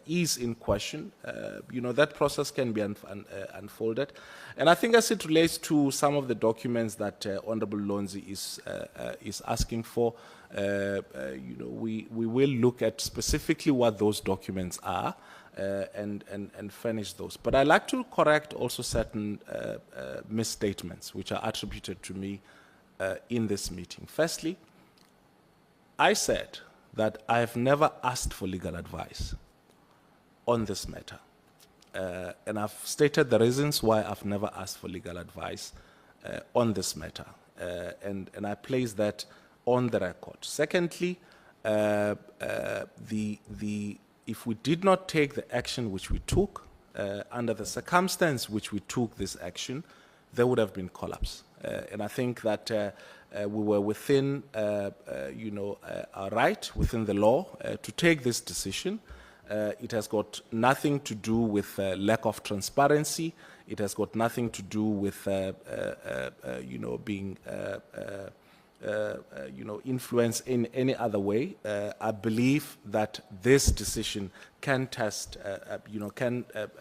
is in question, that process can be unfolded. And I think as it relates to some of the documents that Honourable Lonzi is asking for, we will look at specifically what those documents are, and furnish those. But I'd like to correct also certain misstatements which are attributed to me in this meeting. Firstly, I said that I have never asked for legal advice on this matter. And I've stated the reasons why I've never asked for legal advice on this matter. And I place that on the record. Secondly, if we did not take the action which we took, under the circumstance which we took this action, there would have been collapse. And I think that we were within, our right, within the law, to take this decision. It has got nothing to do with lack of transparency. It has got nothing to do with, being influence in any other way. I believe that this decision can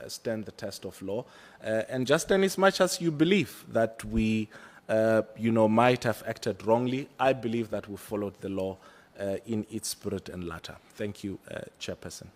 stand the test of law. And just in as much as you believe that we, might have acted wrongly, I believe that we followed the law in its spirit and letter. Thank you, Chairperson.